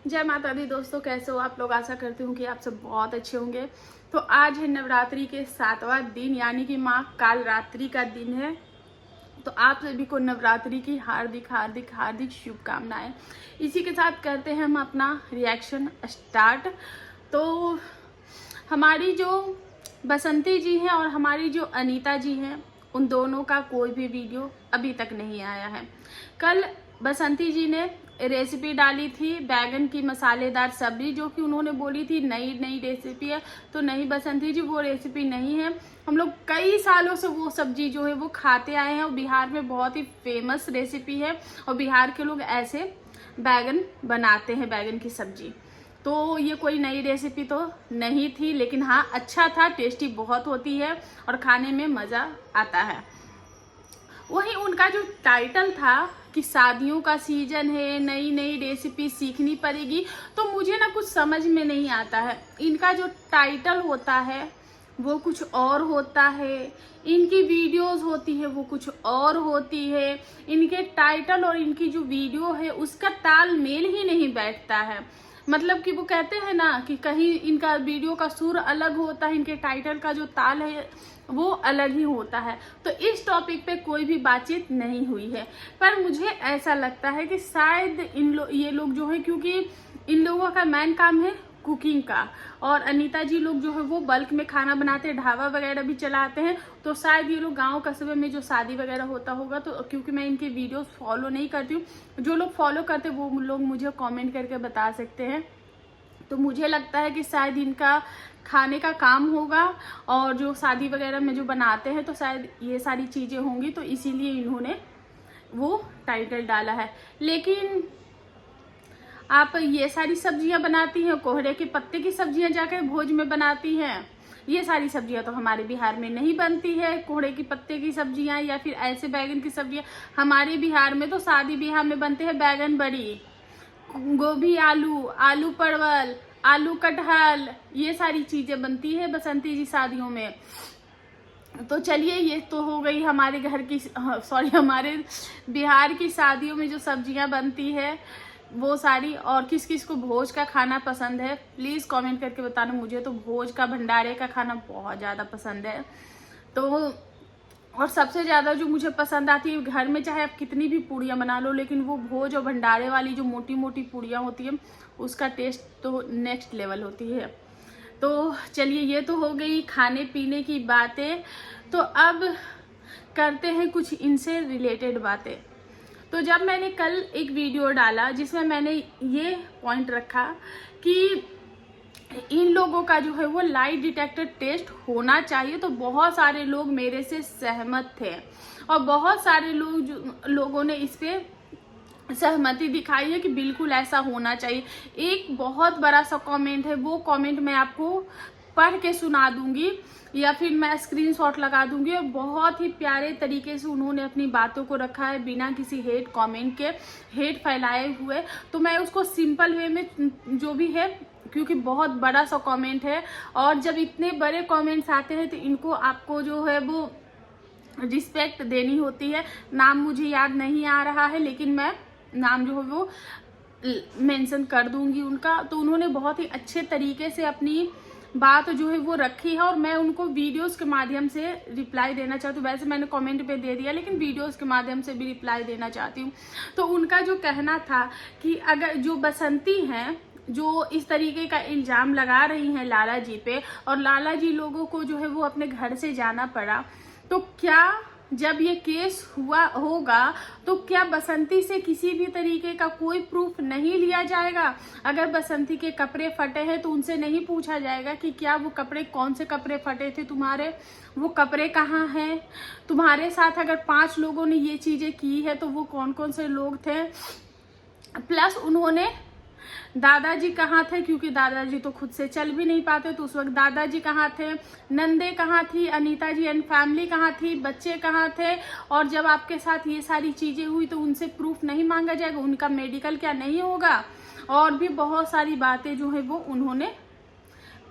जय माता दी दोस्तों, कैसे हो आप लोग। आशा करती हूँ कि आप सब बहुत अच्छे होंगे। तो आज है नवरात्रि के 7वां दिन, यानी कि माँ कालरात्रि का दिन है। तो आप सभी को नवरात्रि की हार्दिक हार्दिक हार्दिक शुभकामनाएं। इसी के साथ करते हैं हम अपना रिएक्शन स्टार्ट। तो हमारी जो बसंती जी हैं और हमारी जो अनीता जी हैं, उन दोनों का कोई भी वीडियो अभी तक नहीं आया है। कल बसंती जी ने रेसिपी डाली थी बैगन की मसालेदार सब्जी, जो कि उन्होंने बोली थी नई नई रेसिपी है। तो नहीं बसंती जी, वो रेसिपी नहीं है। हम लोग कई सालों से वो सब्जी जो है वो खाते आए हैं और बिहार में बहुत ही फेमस रेसिपी है और बिहार के लोग ऐसे बैगन बनाते हैं, बैगन की सब्जी। तो ये कोई नई रेसिपी तो नहीं थी, लेकिन हाँ अच्छा था, टेस्टी बहुत होती है और खाने में मज़ा आता है। वही उनका जो टाइटल था कि शादियों का सीजन है, नई नई रेसिपी सीखनी पड़ेगी, तो मुझे ना कुछ समझ में नहीं आता है। इनका जो टाइटल होता है वो कुछ और होता है, इनकी वीडियोस होती है वो कुछ और होती है। इनके टाइटल और इनकी जो वीडियो है उसका तालमेल ही नहीं बैठता है। मतलब कि वो कहते हैं ना कि कहीं इनका वीडियो का सुर अलग होता है, इनके टाइटल का जो ताल है वो अलग ही होता है। तो इस टॉपिक पे कोई भी बातचीत नहीं हुई है। पर मुझे ऐसा लगता है कि शायद ये लोग जो है, क्योंकि इन लोगों का मेन काम है कुकिंग का, और अनीता जी लोग जो है वो बल्क में खाना बनाते हैं, ढाबा वगैरह भी चलाते हैं। तो शायद ये लोग गांव कस्बे में जो शादी वगैरह होता होगा, तो क्योंकि मैं इनके वीडियोस फॉलो नहीं करती हूँ, जो लोग फॉलो करते हैं वो लोग मुझे कमेंट करके बता सकते हैं। तो मुझे लगता है कि शायद इनका खाने का काम होगा और जो शादी वगैरह में जो बनाते हैं तो शायद ये सारी चीज़ें होंगी, तो इसीलिए इन्होंने वो टाइटल डाला है। लेकिन आप ये सारी सब्जियां बनाती हैं, कोहरे के पत्ते की सब्जियां जाकर भोज में बनाती हैं। ये सारी सब्जियां तो हमारे बिहार में नहीं बनती है, कोहरे की पत्ते की सब्जियां या फिर ऐसे बैगन की सब्जियां। हमारे बिहार में तो शादी ब्याह में बनते हैं बैगन बड़ी, गोभी आलू, आलू परवल, आलू कटहल, ये सारी चीजें बनती है बसंती जी शादियों में। तो चलिए, ये तो हो गई हमारे घर की हमारे बिहार की शादियों में जो सब्जियां बनती है वो सारी। और किस किस को भोज का खाना पसंद है प्लीज कमेंट करके बताना। मुझे तो भोज का भंडारे का खाना बहुत ज्यादा पसंद है। तो और सबसे ज़्यादा जो मुझे पसंद आती है, घर में चाहे आप कितनी भी पूड़ियाँ बना लो, लेकिन वो भोज और भंडारे वाली जो मोटी मोटी पूड़ियाँ होती है उसका टेस्ट तो नेक्स्ट लेवल होती है। तो चलिए, ये तो हो गई खाने पीने की बातें। तो अब करते हैं कुछ इनसे रिलेटेड बातें। तो जब मैंने कल एक वीडियो डाला जिसमें मैंने ये पॉइंट रखा कि इन लोगों का जो है वो लाई डिटेक्टर टेस्ट होना चाहिए, तो बहुत सारे लोग मेरे से सहमत थे और बहुत सारे लोगों ने इस पे सहमति दिखाई है कि बिल्कुल ऐसा होना चाहिए। एक बहुत बड़ा सा कमेंट है, वो कमेंट मैं आपको पढ़ के सुना दूंगी या फिर मैं स्क्रीनशॉट लगा दूंगी। और बहुत ही प्यारे तरीके से उन्होंने अपनी बातों को रखा है, बिना किसी हेट कमेंट के, हेट फैलाए हुए। तो मैं उसको सिंपल वे में जो भी है, क्योंकि बहुत बड़ा सा कमेंट है और जब इतने बड़े कमेंट्स आते हैं तो इनको आपको जो है वो रिस्पेक्ट देनी होती है। नाम मुझे याद नहीं आ रहा है, लेकिन मैं नाम जो है वो मेंशन कर दूंगी उनका। तो उन्होंने बहुत ही अच्छे तरीके से अपनी बात जो है वो रखी है और मैं उनको वीडियोस के माध्यम से रिप्लाई देना चाहती हूँ। वैसे मैंने कमेंट पे दे दिया, लेकिन वीडियोस के माध्यम से भी रिप्लाई देना चाहती हूँ। तो उनका जो कहना था कि अगर जो बसंती हैं जो इस तरीके का इल्जाम लगा रही हैं लाला जी पे, और लाला जी लोगों को जो है वो अपने घर से जाना पड़ा, तो क्या जब ये केस हुआ होगा तो क्या बसंती से किसी भी तरीके का कोई प्रूफ नहीं लिया जाएगा? अगर बसंती के कपड़े फटे हैं तो उनसे नहीं पूछा जाएगा कि क्या वो कपड़े, कौन से कपड़े फटे थे तुम्हारे, वो कपड़े कहाँ हैं? तुम्हारे साथ अगर 5 लोगों ने ये चीजें की है तो वो कौन कौन से लोग थे? प्लस उन्होंने दादाजी कहाँ थे, क्योंकि दादाजी तो खुद से चल भी नहीं पाते, तो उस वक्त दादाजी कहाँ थे, नंदे कहाँ थी, अनीता जी एंड फैमिली कहाँ थी, बच्चे कहाँ थे? और जब आपके साथ ये सारी चीजें हुई तो उनसे प्रूफ नहीं मांगा जाएगा? उनका मेडिकल क्या नहीं होगा? और भी बहुत सारी बातें जो है वो उन्होंने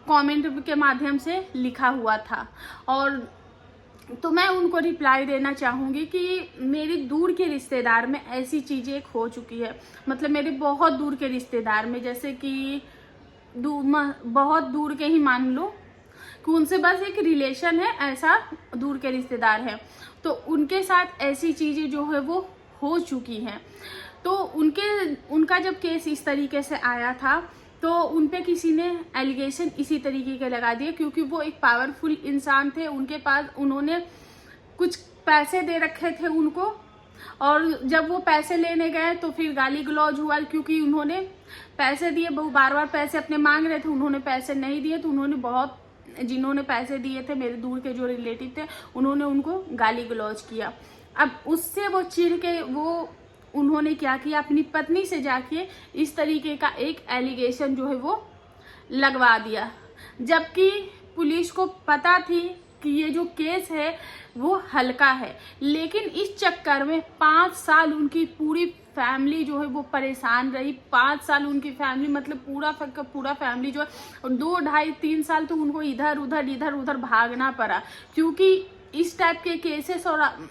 कमेंट के माध्यम से लिखा हुआ था। और तो मैं उनको रिप्लाई देना चाहूँगी कि मेरी दूर के रिश्तेदार में ऐसी चीज़ें हो चुकी है, मतलब मेरे बहुत दूर के रिश्तेदार में, जैसे कि बहुत दूर के ही मान लो कि उनसे बस एक रिलेशन है, ऐसा दूर के रिश्तेदार है, तो उनके साथ ऐसी चीज़ें जो है वो हो चुकी हैं। तो उनका जब केस इस तरीके से आया था तो उन पे किसी ने एलिगेशन इसी तरीके के लगा दिए, क्योंकि वो एक पावरफुल इंसान थे, उनके पास उन्होंने कुछ पैसे दे रखे थे उनको, और जब वो पैसे लेने गए तो फिर गाली गलौज हुआ, क्योंकि उन्होंने पैसे दिए, वो बार बार पैसे अपने मांग रहे थे, उन्होंने पैसे नहीं दिए, तो उन्होंने जिन्होंने पैसे दिए थे, मेरे दूर के जो रिलेटिव थे, उन्होंने उनको गाली गलौज किया। अब उससे वो चिढ़ के उन्होंने क्या किया, अपनी पत्नी से जाके इस तरीके का एक एलिगेशन जो है वो लगवा दिया, जबकि पुलिस को पता थी कि ये जो केस है वो हल्का है। लेकिन इस चक्कर में 5 साल उनकी पूरी फैमिली जो है वो परेशान रही। 5 साल उनकी फैमिली, मतलब पूरा फैमिली जो है, 2, 2.5, 3 साल तो उनको इधर उधर भागना पड़ा, क्योंकि इस टाइप के केसेस और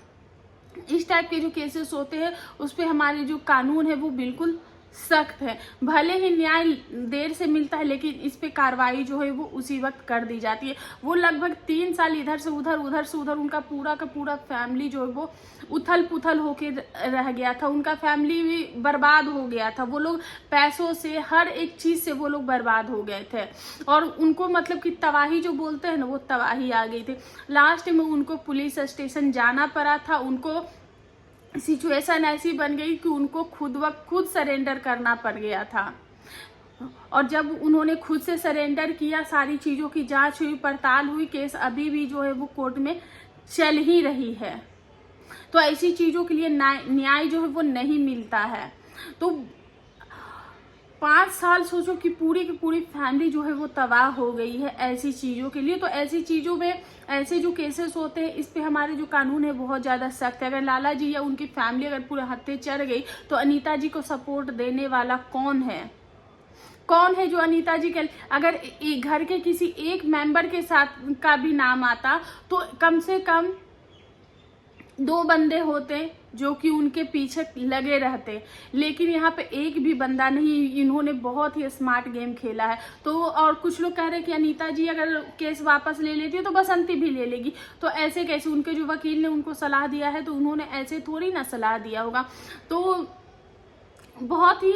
इस टाइप के जो केसेस होते हैं उस पे हमारे जो कानून है वो बिल्कुल सख्त है। भले ही न्याय देर से मिलता है, लेकिन इस पे कार्रवाई जो है वो उसी वक्त कर दी जाती है। वो लगभग 3 साल इधर से उधर उनका पूरा का पूरा फैमिली जो है वो उथल पुथल होके रह गया था, उनका फैमिली भी बर्बाद हो गया था। वो लोग पैसों से, हर एक चीज से वो लोग बर्बाद हो गए थे, और उनको मतलब कि तबाही जो बोलते हैं ना, वो तबाही आ गई थी। लास्ट में उनको पुलिस स्टेशन जाना पड़ा था, उनको सिचुएशन ऐसी बन गई कि उनको खुद सरेंडर करना पड़ गया था। और जब उन्होंने खुद से सरेंडर किया, सारी चीज़ों की जांच हुई, पड़ताल हुई, केस अभी भी जो है वो कोर्ट में चल ही रही है। तो ऐसी चीज़ों के लिए न्याय जो है वो नहीं मिलता है। तो 5 साल सोचो कि पूरी की पूरी फैमिली जो है वो तबाह हो गई है ऐसी चीज़ों के लिए। तो ऐसी चीज़ों में ऐसे जो केसेस होते हैं, इस पे हमारे जो कानून है बहुत ज़्यादा सख्त है। अगर लाला जी या उनकी फैमिली अगर पूरे हत्थे चढ़ गई तो अनीता जी को सपोर्ट देने वाला कौन है जो अनीता जी के, अगर घर के किसी एक मेंबर के साथ का भी नाम आता तो कम से कम 2 बंदे होते जो कि उनके पीछे लगे रहते, लेकिन यहाँ पे एक भी बंदा नहीं। इन्होंने बहुत ही स्मार्ट गेम खेला है। तो और कुछ लोग कह रहे हैं कि अनीता जी अगर केस वापस ले लेती है तो बसंती भी ले लेगी, तो ऐसे कैसे? उनके जो वकील ने उनको सलाह दिया है तो उन्होंने ऐसे थोड़ी ना सलाह दिया होगा। तो बहुत ही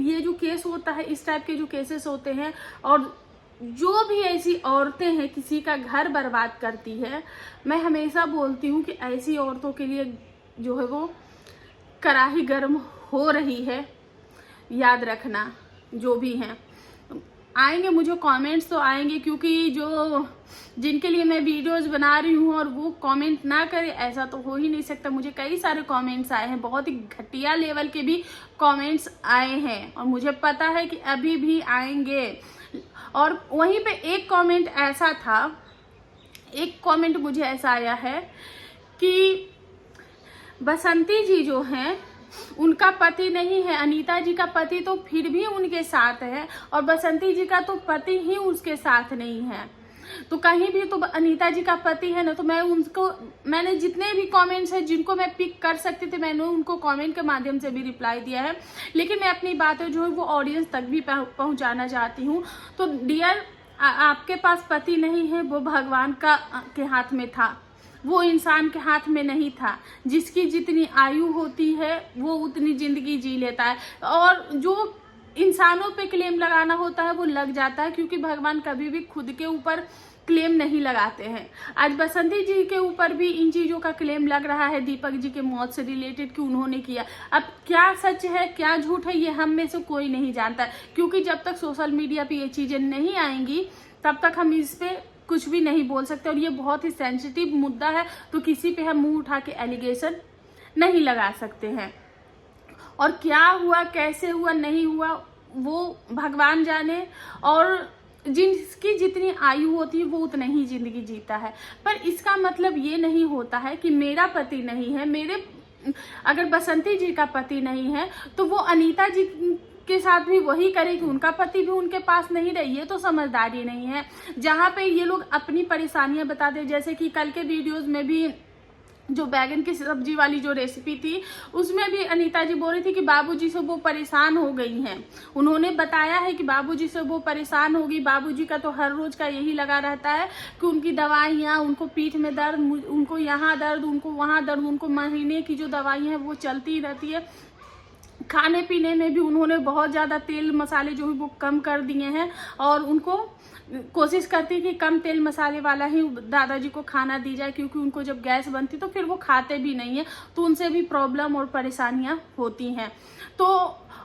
ये जो केस होता है, इस टाइप के जो केसेस होते हैं, और जो भी ऐसी औरतें हैं किसी का घर बर्बाद करती है, मैं हमेशा बोलती हूँ कि ऐसी औरतों के लिए जो है वो कड़ाही गर्म हो रही है। याद रखना, जो भी हैं आएंगे, मुझे कमेंट्स तो आएंगे, क्योंकि जिनके लिए मैं वीडियोस बना रही हूँ और वो कमेंट ना करे ऐसा तो हो ही नहीं सकता। मुझे कई सारे कमेंट्स आए हैं, बहुत ही घटिया लेवल के भी कमेंट्स आए हैं, और मुझे पता है कि अभी भी आएंगे। और वहीं पे एक कमेंट मुझे ऐसा आया है कि बसंती जी जो हैं उनका पति नहीं है, अनीता जी का पति तो फिर भी उनके साथ है, और बसंती जी का तो पति ही उसके साथ नहीं है। तो कहीं भी तो अनीता जी का पति है ना। तो मैंने जितने भी कमेंट्स हैं जिनको मैं पिक कर सकती थी, मैंने उनको कमेंट के माध्यम से भी रिप्लाई दिया है, लेकिन मैं अपनी बातें जो है वो ऑडियंस तक भी पहुंचाना चाहती हूँ। तो डियर, आपके पास पति नहीं है, वो भगवान के हाथ में था, वो इंसान के हाथ में नहीं था। जिसकी जितनी आयु होती है वो उतनी जिंदगी जी लेता है, और जो इंसानों पे क्लेम लगाना होता है वो लग जाता है, क्योंकि भगवान कभी भी खुद के ऊपर क्लेम नहीं लगाते हैं। आज बसंती जी के ऊपर भी इन चीज़ों का क्लेम लग रहा है, दीपक जी के मौत से रिलेटेड कि उन्होंने किया। अब क्या सच है क्या झूठ है ये हम में से कोई नहीं जानता, क्योंकि जब तक सोशल मीडिया पे ये चीज़ें नहीं आएंगी तब तक हम इस पे कुछ भी नहीं बोल सकते। और ये बहुत ही सेंसिटिव मुद्दा है, तो किसी पे हम मुंह उठा के एलिगेशन नहीं लगा सकते हैं। और क्या हुआ, कैसे हुआ, नहीं हुआ, वो भगवान जाने, और जिसकी जितनी आयु होती है वो उतना ही जिंदगी जीता है। पर इसका मतलब ये नहीं होता है कि मेरा पति नहीं है, अगर बसंती जी का पति नहीं है तो वो अनीता जी के साथ भी वही करेगी, उनका पति भी उनके पास नहीं रहे, ये तो समझदारी नहीं है। जहाँ पे ये लोग अपनी परेशानियां बताते, जैसे कि कल के वीडियोज में भी जो बैगन की सब्जी वाली जो रेसिपी थी, उसमें भी अनीता जी बोल रही थी कि बाबूजी से वो परेशान हो गई हैं। उन्होंने बताया है कि बाबूजी से वो परेशान होगी, बाबूजी का तो हर रोज का यही लगा रहता है कि उनकी दवाइयाँ, उनको पीठ में दर्द, उनको यहाँ दर्द, उनको वहाँ दर्द, उनको महीने की जो दवाई है वो चलती रहती है। खाने पीने में भी उन्होंने बहुत ज़्यादा तेल मसाले जो है वो कम कर दिए हैं, और उनको कोशिश करती कि कम तेल मसाले वाला ही दादाजी को खाना दी जाए, क्योंकि उनको जब गैस बनती तो फिर वो खाते भी नहीं है, तो उनसे भी प्रॉब्लम और परेशानियां होती हैं। तो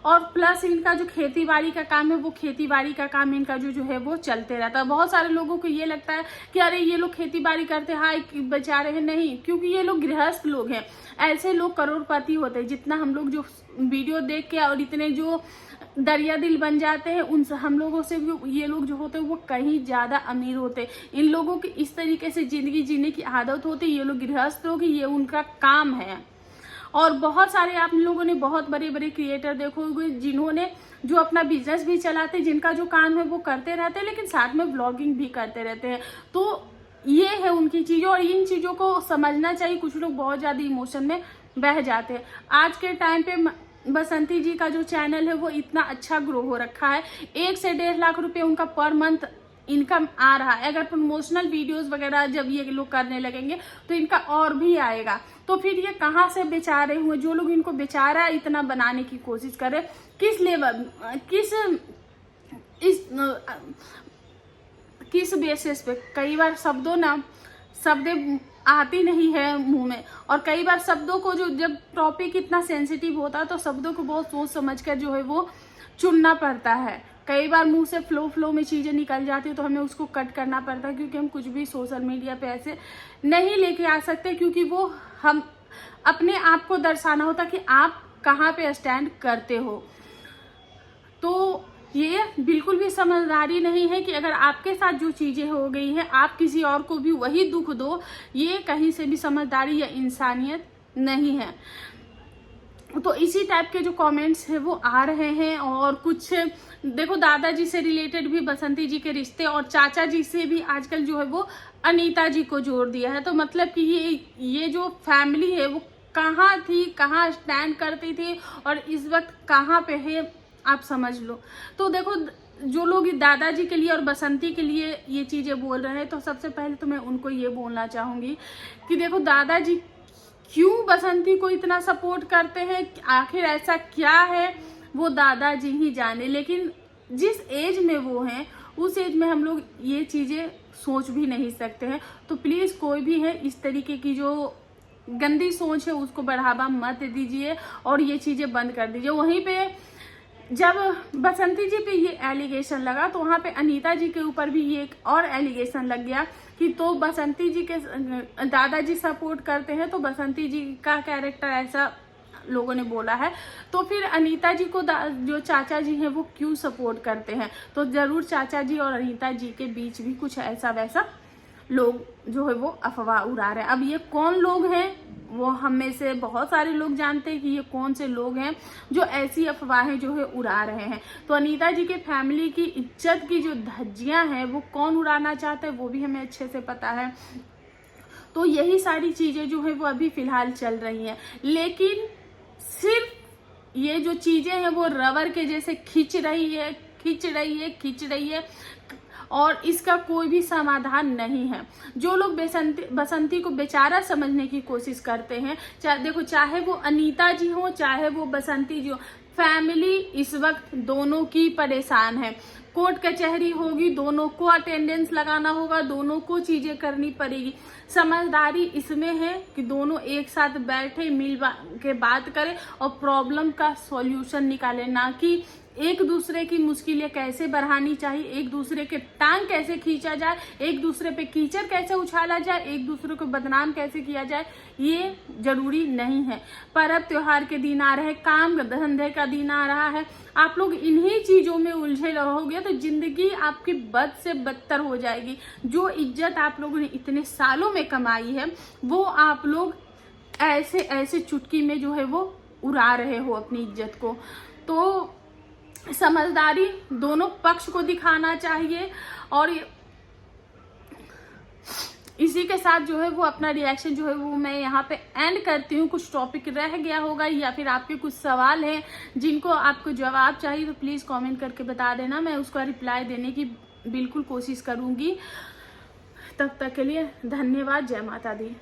और प्लस इनका जो खेती बाड़ी का काम है, वो खेती बाड़ी का काम इनका जो है वो चलते रहता है। बहुत सारे लोगों को ये लगता है कि अरे ये लोग खेती बाड़ी करते हैं, बचा रहे हैं, नहीं, क्योंकि ये लोग गृहस्थ लोग हैं। ऐसे लोग करोड़पति होते हैं। जितना हम लोग जो वीडियो देख के और इतने जो दरिया दिल बन जाते हैं, उन हम लोगों से भी ये लोग जो होते हैं वो कहीं ज्यादा अमीर होते हैं। इन लोगों की इस तरीके से जिंदगी जीने की आदत होती है। ये लोग गृहस्थ लोग, ये उनका काम है। और बहुत सारे आप लोगों ने बहुत बड़े बड़े क्रिएटर देखोगे जिन्होंने जो अपना बिजनेस भी चलाते, जिनका जो काम है वो करते रहते हैं, लेकिन साथ में ब्लॉगिंग भी करते रहते हैं। तो ये है उनकी चीजें, और इन चीजों को समझना चाहिए। कुछ लोग बहुत ज्यादा इमोशन में बह जाते हैं। आज के टाइम पे बसंती जी का जो चैनल है वो इतना अच्छा ग्रो हो रखा है, 1 से 1.5 लाख रुपए उनका पर मंथ इनकम आ रहा है। अगर प्रमोशनल वीडियोस वगैरह जब ये लोग करने लगेंगे तो इनका और भी आएगा। तो फिर ये कहाँ से बेचारे हुए, जो लोग इनको बेचारा इतना बनाने की कोशिश कर रहे, किस लेवल, किस बेसिस पे। कई बार शब्द आती नहीं है मुंह में, और कई बार शब्दों को जब टॉपिक इतना सेंसिटिव होता है तो शब्दों को बहुत सोच समझ कर जो है वो चुनना पड़ता है। कई बार मुंह से फ्लो में चीजें निकल जाती है तो हमें उसको कट करना पड़ता है, क्योंकि हम कुछ भी सोशल मीडिया पे ऐसे नहीं लेके आ सकते, क्योंकि वो हम अपने आप को दर्शाना होता कि आप कहाँ पे स्टैंड करते हो। तो ये बिल्कुल भी समझदारी नहीं है कि अगर आपके साथ जो चीजें हो गई है आप किसी और को भी वही दुख दो। ये कहीं से भी समझदारी या इंसानियत नहीं है। तो इसी टाइप के जो कमेंट्स है वो आ रहे हैं। और कुछ देखो, दादाजी से रिलेटेड भी बसंती जी के रिश्ते, और चाचा जी से भी आजकल जो है वो अनीता जी को जोड़ दिया है। तो मतलब कि ये जो फैमिली है वो कहाँ थी, कहाँ स्टैंड करती थी, और इस वक्त कहाँ पे है, आप समझ लो। तो देखो, जो लोग दादाजी के लिए और बसंती के लिए ये चीजें बोल रहे हैं, तो सबसे पहले तो मैं उनको ये बोलना चाहूंगी कि देखो, दादाजी क्यों बसंती को इतना सपोर्ट करते हैं, आखिर ऐसा क्या है वो दादाजी ही जाने। लेकिन जिस एज में वो हैं उस एज में हम लोग ये चीजें सोच भी नहीं सकते हैं। तो प्लीज कोई भी है इस तरीके की जो गंदी सोच है उसको बढ़ावा मत दीजिए और ये चीजें बंद कर दीजिए। वहीं पे जब बसंती जी पे ये एलिगेशन लगा तो वहाँ पे अनीता जी के ऊपर भी ये एक और एलिगेशन लग गया कि तो बसंती जी के दादाजी सपोर्ट करते हैं, तो बसंती जी का कैरेक्टर ऐसा लोगों ने बोला है, तो फिर अनीता जी को जो चाचा जी हैं वो क्यों सपोर्ट करते हैं। तो जरूर चाचा जी और अनीता जी के बीच भी कुछ ऐसा वैसा लोग जो है वो अफवाह उड़ा रहे हैं। अब ये कौन लोग हैं वो हम में से बहुत सारे लोग जानते हैं कि ये कौन से लोग हैं जो ऐसी अफवाहें जो है उड़ा रहे हैं। तो अनीता जी के फैमिली की इज्जत की जो धज्जियां हैं वो कौन उड़ाना चाहता है वो भी हमें अच्छे से पता है। तो यही सारी चीजें जो है वो अभी फिलहाल चल रही हैं, लेकिन सिर्फ ये जो चीजें हैं वो रबर के जैसे खिंच रही है और इसका कोई भी समाधान नहीं है। जो लोग बसंती को बेचारा समझने की कोशिश करते हैं, चाहे वो अनीता जी हो चाहे वो बसंती जी हो, फैमिली इस वक्त दोनों की परेशान है। कोर्ट कचहरी होगी, दोनों को अटेंडेंस लगाना होगा, दोनों को चीजें करनी पड़ेगी। समझदारी इसमें है कि दोनों एक साथ बैठे मिल के बात करें और प्रॉब्लम का सॉल्यूशन निकालें, ना कि एक दूसरे की मुश्किलें कैसे बढ़ानी चाहिए, एक दूसरे के टांग कैसे खींचा जाए, एक दूसरे पे कीचड़ कैसे उछाला जाए, एक दूसरे को बदनाम कैसे किया जाए, ये जरूरी नहीं है। पर्व त्योहार के दिन आ रहे हैं, काम धंधे का दिन आ रहा है, आप लोग इन्हीं चीजों में उलझे रहोगे तो जिंदगी आपकी बद से बदतर हो जाएगी। जो इज्जत आप लोगों ने इतने सालों में कमाई है वो आप लोग ऐसे चुटकी में जो है वो उड़ा रहे हो अपनी इज्जत को। तो समझदारी दोनों पक्ष को दिखाना चाहिए। और इसी के साथ जो है वो अपना रिएक्शन जो है वो मैं यहाँ पे एंड करती हूँ। कुछ टॉपिक रह गया होगा या फिर आपके कुछ सवाल हैं जिनको आपको जवाब चाहिए तो प्लीज़ कमेंट करके बता देना, मैं उसका रिप्लाई देने की बिल्कुल कोशिश करूँगी। तब तक के लिए धन्यवाद। जय माता दी।